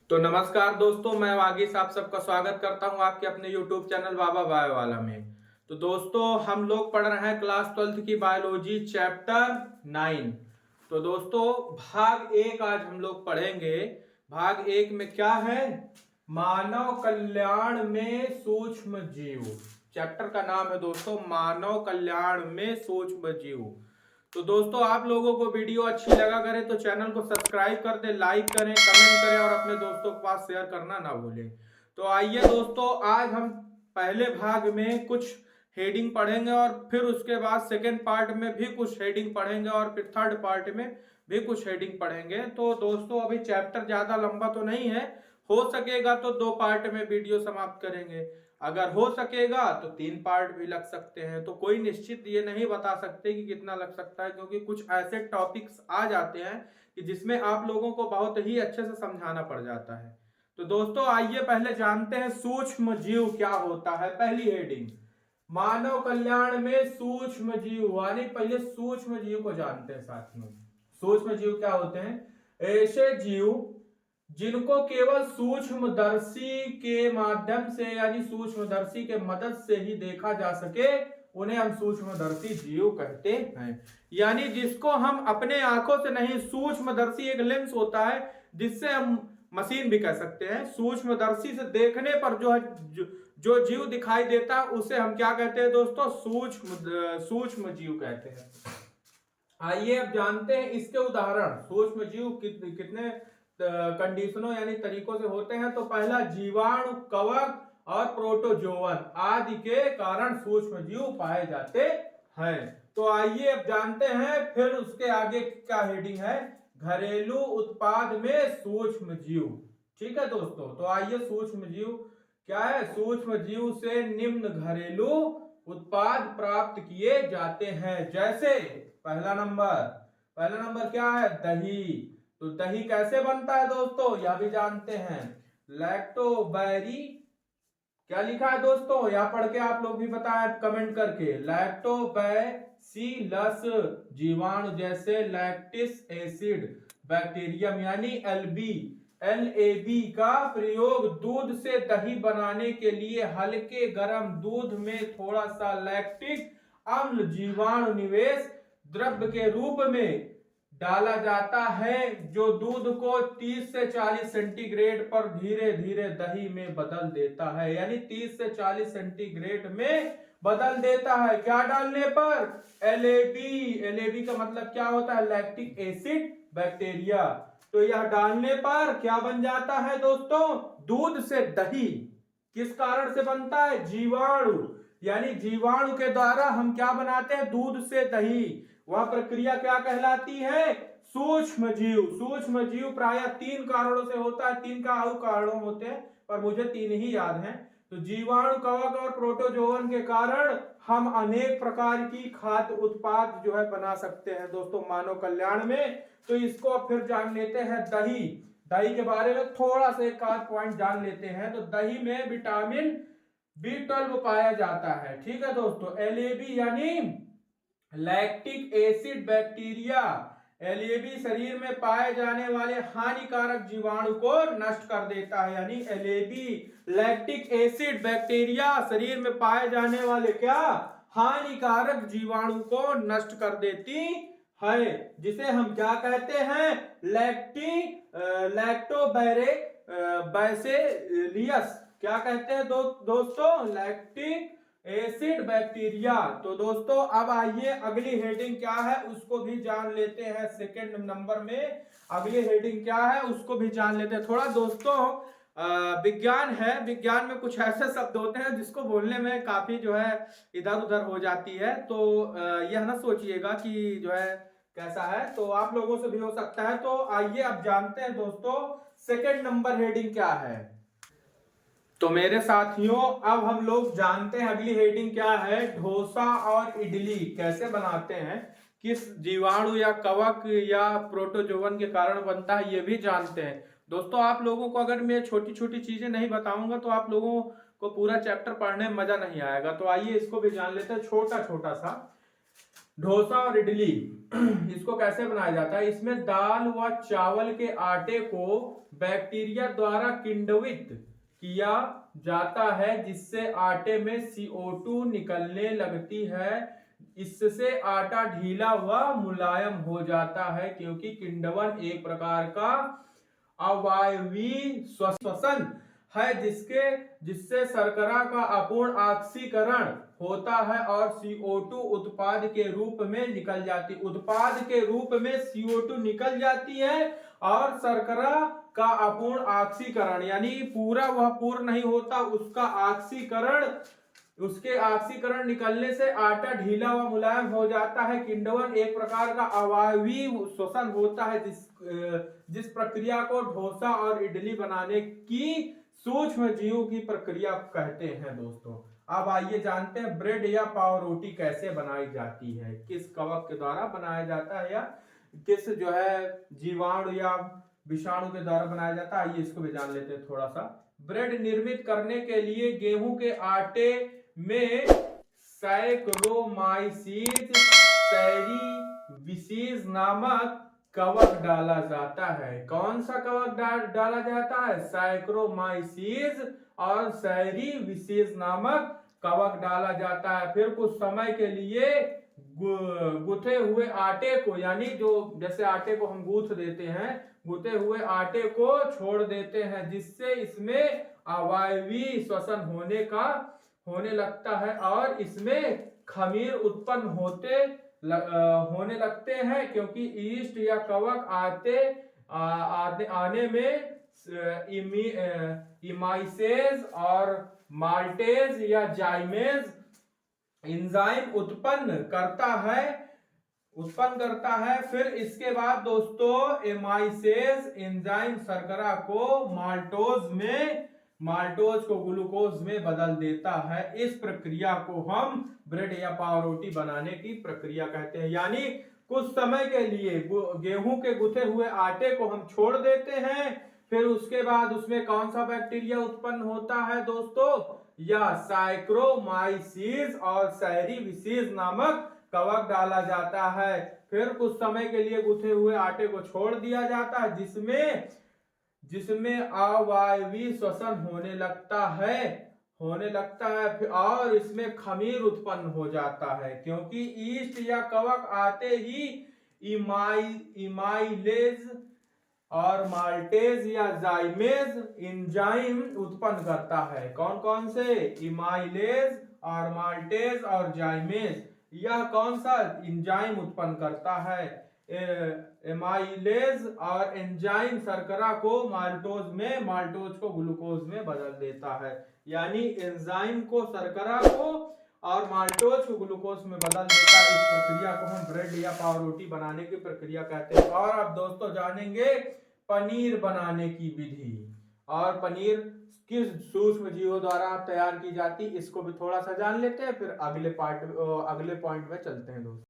तो नमस्कार दोस्तों, मैं वागीश आप सबका स्वागत करता हूं आपके अपने YouTube चैनल बाबा बायो वाला में। तो दोस्तों, हम लोग पढ़ रहे हैं क्लास 12th की बायोलॉजी चैप्टर 9। तो दोस्तों, भाग एक आज हम लोग पढ़ेंगे। भाग एक में क्या है? मानव कल्याण में सूक्ष्म जीव। चैप्टर का नाम है दोस्तों मानव कल्याण में सूक्ष्म जीव। तो दोस्तों, आप लोगों को वीडियो अच्छी लगा करे तो चैनल को सब्सक्राइब कर दे, लाइक करें, कमेंट करें और अपने दोस्तों के पास शेयर करना ना भूलें। तो आइए दोस्तों, आज हम पहले भाग में कुछ हेडिंग पढ़ेंगे और फिर उसके बाद सेकेंड पार्ट में भी कुछ हेडिंग पढ़ेंगे और फिर थर्ड पार्ट में भी कुछ हेडिंग पढ़ेंगे। तो दोस्तों, अभी चैप्टर ज्यादा लंबा तो नहीं है, हो सकेगा तो 2 पार्ट में वीडियो समाप्त करेंगे, अगर हो सकेगा तो 3 पार्ट भी लग सकते हैं। तो कोई निश्चित ये नहीं बता सकते कि कितना लग सकता है, क्योंकि कुछ ऐसे टॉपिक्स आ जाते हैं कि जिसमें आप लोगों को बहुत ही अच्छे से समझाना पड़ जाता है। तो दोस्तों, आइए पहले जानते हैं सूक्ष्म जीव क्या होता है। पहली हेडिंग, मानव कल्याण में सूक्ष्म जीव, यानी पहले सूक्ष्म जीव को जानते हैं साथियों। सूक्ष्म जीव क्या होते हैं? ऐसे जीव जिनको केवल सूक्ष्मदर्शी के माध्यम से यानी सूक्ष्मदर्शी के मदद से ही देखा जा सके, उन्हें हम सूक्ष्मदर्शी जीव कहते हैं। यानी जिसको हम अपने आंखों से नहीं, सूक्ष्मदर्शी एक लेंस होता है जिससे हम मशीन भी कह सकते हैं, सूक्ष्मदर्शी से देखने पर जो है जो जीव दिखाई देता है उसे हम क्या कहते हैं दोस्तों? सूक्ष्म जीव कहते हैं। आइए अब जानते हैं इसके उदाहरण। सूक्ष्म जीव कितने कंडीशनों यानी तरीकों से होते हैं। तो पहला, जीवाणु, कवक और प्रोटोजोवन आदि के कारण सूक्ष्म जीव पाए जाते हैं। तो आइए अब जानते हैं फिर उसके आगे क्या हेडिंग है, घरेलू उत्पाद में सूक्ष्म जीव। ठीक है दोस्तों, तो आइए सूक्ष्म जीव क्या है? सूक्ष्म जीव से निम्न घरेलू उत्पाद प्राप्त किए जाते हैं। जैसे पहला नंबर क्या है? दही। तो दही कैसे बनता है दोस्तों? यह भी जानते हैं, लैक्टोबैरी। क्या लिखा है दोस्तों? यहां पढ़ के आप लोग भी बताएं कमेंट करके। लैक्टोबैसिलस जीवाणु जैसे लैक्टिस एसिड बैक्टीरियम यानी LAB का प्रयोग दूध से दही बनाने के लिए हल्के गर्म दूध में थोड़ा सा लैक्टिक अम्ल जीवाणु निवेश द्रव्य के रूप में डाला जाता है, जो दूध को 30 से 40 सेंटीग्रेड पर धीरे धीरे दही में बदल देता है। यानी 30 से 40 सेंटीग्रेड में बदल देता है। क्या डालने पर? LAB का मतलब क्या होता है? Lactic acid bacteria. तो यह डालने पर क्या बन जाता है दोस्तों? दूध से दही। किस कारण से बनता है? जीवाणु, यानी जीवाणु के द्वारा हम क्या बनाते हैं? दूध से दही। वह प्रक्रिया क्या कहलाती है? सूक्ष्म जीव। सूक्ष्म जीव प्रायः 3 कारणों से होता है। 3 का और कारण होते हैं पर मुझे 3 ही याद हैं। तो जीवाणु, कवक और प्रोटोजोवन के कारण हम अनेक प्रकार की खाद्य उत्पाद जो है बना सकते हैं दोस्तों मानव कल्याण में। तो इसको फिर जान लेते हैं दही। दही के बारे में थोड़ा सा एक आध पॉइंट जान लेते हैं। तो दही में विटामिन B12 पाया जाता है। ठीक है दोस्तों, LAB यानी लैक्टिक एसिड बैक्टीरिया। LAB शरीर में पाए जाने वाले हानिकारक जीवाणु को नष्ट कर देता है। यानी LAB लैक्टिक एसिड बैक्टीरिया शरीर में पाए जाने वाले क्या हानिकारक जीवाणु को नष्ट कर देती है, जिसे हम क्या कहते हैं? लैक्टोबैसिलियस क्या कहते हैं दोस्तों? Lactic acid bacteria. तो दोस्तों, अब आइए अगली हेडिंग क्या है उसको भी जान लेते हैं। सेकंड नंबर में अगली हेडिंग क्या है उसको भी जान लेते हैं। थोड़ा दोस्तों विज्ञान है, विज्ञान में कुछ ऐसे शब्द होते हैं जिसको बोलने में काफी जो है इधर उधर हो जाती है। तो यह ना सोचिएगा कि जो है कैसा है, तो आप लोगों से भी हो सकता है। तो आइए अब जानते हैं दोस्तों सेकंड नंबर हेडिंग क्या है। तो मेरे साथियों, अब हम लोग जानते हैं अगली हेडिंग क्या है। डोसा और इडली कैसे बनाते हैं, किस जीवाणु या कवक या प्रोटोजोवन के कारण बनता है, ये भी जानते हैं दोस्तों। आप लोगों को अगर मैं छोटी छोटी चीजें नहीं बताऊंगा तो आप लोगों को पूरा चैप्टर पढ़ने में मजा नहीं आएगा। तो आइए इसको भी जान लेते हैं छोटा छोटा सा। डोसा और इडली इसको कैसे बनाया जाता है? इसमें दाल व चावल के आटे को बैक्टीरिया द्वारा किण्वित किया जाता है, जिससे आटे में CO2 निकलने लगती है। इससे आटा ढीला व मुलायम हो जाता है, क्योंकि किण्वन एक प्रकार का अवायवीय श्वसन है जिससे शर्करा का अपूर्ण ऑक्सीकरण होता है और CO2 उत्पाद के रूप में निकल जाती है और शर्करा का अपूर्ण ऑक्सीकरण यानी पूरा वह पूर्ण नहीं होता, उसके ऑक्सीकरण निकलने से आटा ढीला व मुलायम हो जाता है। किण्वन एक प्रकार का अवायवीय श्वसन होता है जिस प्रक्रिया को डोसा और इडली बनाने की सूक्ष्म जीव की प्रक्रिया कहते हैं। दोस्तों, अब आइए जानते हैं ब्रेड या पाव रोटी कैसे बनाई जाती है, किस कवक के द्वारा बनाया जाता है या किस जो है जीवाणु या विषाणु के द्वारा बनाया जाता है। आइए इसको भी जान लेते हैं थोड़ा सा। ब्रेड निर्मित करने के लिए गेहूं के आटे में सैकरोमाइसीज सेरीविसीज नामक कवक डाला जाता है। कौन सा कवक डाला जाता है? सैकरोमाइसीज और सेरीविसीज नामक कवक डाला जाता है। फिर कुछ समय के लिए गुथे हुए आटे को, यानी जो जैसे आटे को हम गूंथ देते हैं, गुथे हुए आटे को छोड़ देते हैं, जिससे इसमें अवायवीय श्वसन होने लगता है और इसमें खमीर उत्पन्न होने लगते हैं, क्योंकि ईस्ट या कवक आने में इमाइसेज और माल्टेज या जाइमेज एंजाइम उत्पन्न करता है। फिर इसके बाद दोस्तों एमाइसेज एंजाइम शर्करा को माल्टोज को ग्लूकोज में बदल देता है। इस प्रक्रिया को हम ब्रेड या पाव रोटी बनाने की प्रक्रिया कहते हैं। यानी कुछ समय के लिए गेहूं के गुथे हुए आटे को हम छोड़ देते हैं, फिर उसके बाद उसमें कौन सा बैक्टीरिया उत्पन्न होता है दोस्तों? या साइक्रोमाइसीज और सेरीविसीज नामक कवक डाला जाता है। फिर कुछ समय के लिए गुथे हुए आटे को छोड़ दिया जाता है, जिसमें अवायवीय श्वसन होने लगता है और इसमें खमीर उत्पन्न हो जाता है, क्योंकि ईस्ट या कवक आते ही इमाइलेज और माल्टेज या जाइमेज एंजाइम उत्पन्न करता है। कौन कौन से? इमाइलेज और माल्टेज और जाइमेज। यह कौन सा एंजाइम उत्पन्न करता है? एमाइलेज और एंजाइम शर्करा को माल्टोज को ग्लूकोज में बदल देता है। यानी एंजाइम को शर्करा को और माल्टोज को ग्लूकोज में बदल देता है। इस प्रक्रिया को हम ब्रेड या पाव रोटी बनाने की प्रक्रिया कहते हैं। और अब दोस्तों जानेंगे पनीर बनाने की विधि और पनीर किस सूक्ष्म जीवों द्वारा तैयार की जाती है, इसको भी थोड़ा सा जान लेते हैं, फिर अगले पॉइंट में चलते हैं दोस्तों।